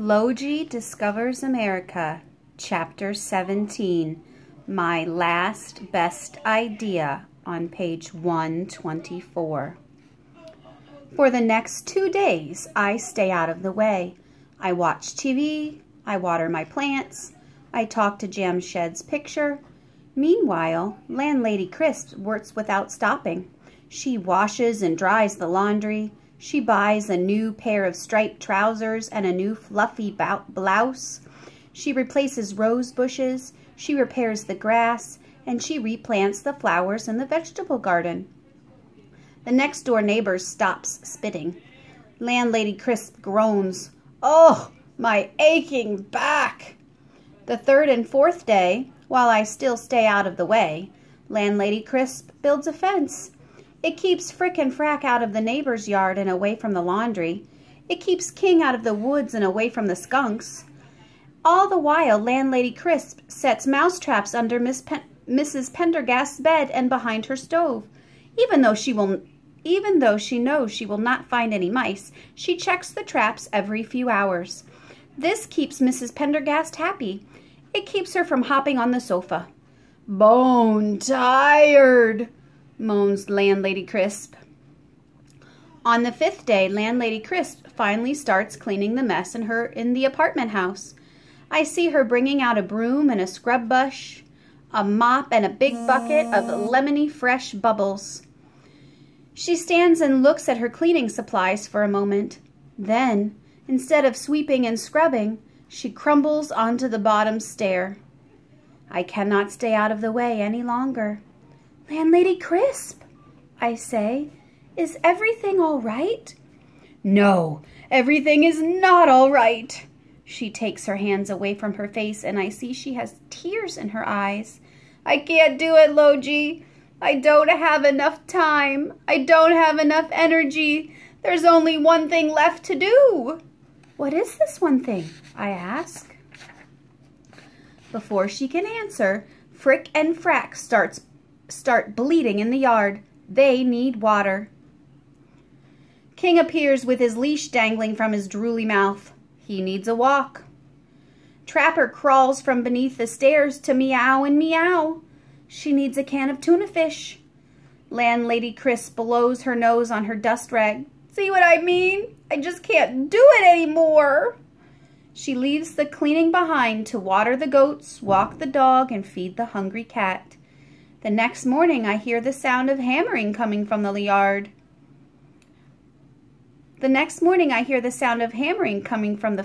Lowji Discovers America, Chapter 17, My Last Best Idea, on page 124. For the next 2 days, I stay out of the way. I watch TV, I water my plants, I talk to Jamshed's picture. Meanwhile, Landlady Crisp works without stopping. She washes and dries the laundry. She buys a new pair of striped trousers and a new fluffy blouse. She replaces rose bushes. She repairs the grass, and she replants the flowers in the vegetable garden. The next door neighbor stops spitting. Landlady Crisp groans, "Oh, my aching back!" The third and fourth day, while I still stay out of the way, Landlady Crisp builds a fence. It keeps Frick and Frack out of the neighbor's yard and away from the laundry. It keeps King out of the woods and away from the skunks. All the while, Landlady Crisp sets mouse traps under Mrs. Pendergast's bed and behind her stove. Even though she knows she will not find any mice, she checks the traps every few hours. This keeps Mrs. Pendergast happy. It keeps her from hopping on the sofa. "Bone tired," moans Landlady Crisp. On the 5th day, Landlady Crisp finally starts cleaning the mess in the apartment house. I see her bringing out a broom and a scrub brush, a mop, and a big bucket of lemony fresh bubbles. She stands and looks at her cleaning supplies for a moment. Then, instead of sweeping and scrubbing, she crumbles onto the bottom stair. I cannot stay out of the way any longer. "Landlady Crisp," I say, "is everything all right?" "No, everything is not all right." She takes her hands away from her face, and I see she has tears in her eyes. "I can't do it, Lowji. I don't have enough time. I don't have enough energy. There's only one thing left to do." "What is this one thing?" I ask. Before she can answer, Frick and Frack start bleeding in the yard. They need water. King appears with his leash dangling from his drooly mouth. He needs a walk. Trapper crawls from beneath the stairs to meow and meow. She needs a can of tuna fish. Landlady Crisp blows her nose on her dust rag. "See what I mean? I just can't do it anymore." She leaves the cleaning behind to water the goats, walk the dog, and feed the hungry cat. The next morning, I hear the sound of hammering coming from the yard. The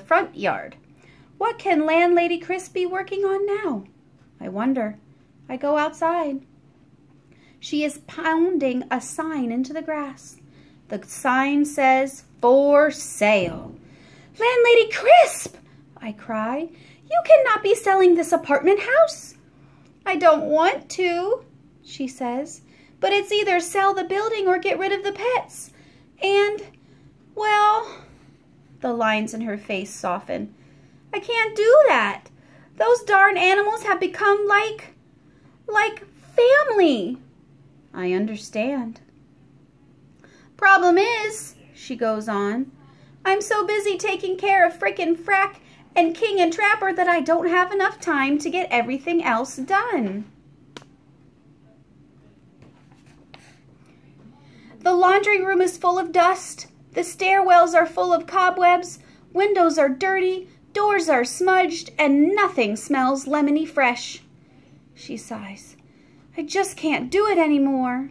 front yard. What can Landlady Crisp be working on now? I wonder. I go outside. She is pounding a sign into the grass. The sign says, "For sale." "Landlady Crisp!" I cry. "You cannot be selling this apartment house." "I don't want to," she says, "but it's either sell the building or get rid of the pets. And, well," the lines in her face soften, "I can't do that. Those darn animals have become like family." I understand. "Problem is," she goes on, "I'm so busy taking care of Frick and Frack and King and Trapper that I don't have enough time to get everything else done." The laundry room is full of dust. The stairwells are full of cobwebs. Windows are dirty. Doors are smudged. And nothing smells lemony fresh. She sighs. "I just can't do it anymore."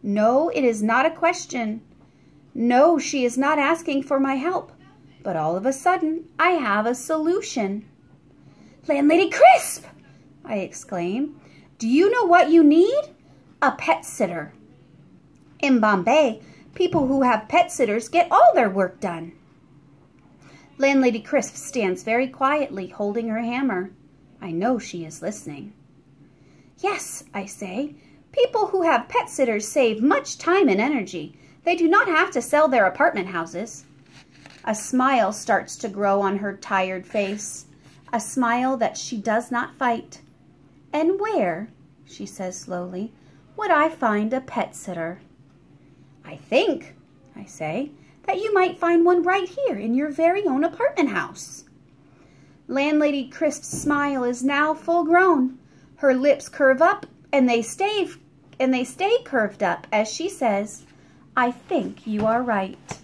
No, it is not a question. No, she is not asking for my help. But all of a sudden, I have a solution. "Landlady Crisp!" I exclaim. "Do you know what you need? A pet sitter." In Bombay, people who have pet sitters get all their work done. Landlady Crisp stands very quietly, holding her hammer. I know she is listening. "Yes," I say, "people who have pet sitters save much time and energy. They do not have to sell their apartment houses." A smile starts to grow on her tired face, a smile that she does not fight. "And where," she says slowly, "would I find a pet sitter?" "I think," I say, that you might find one right here in your very own apartment house. Landlady Crisp's smile is now full grown. Her lips curve up, and they stay curved up as she says, "I think you are right."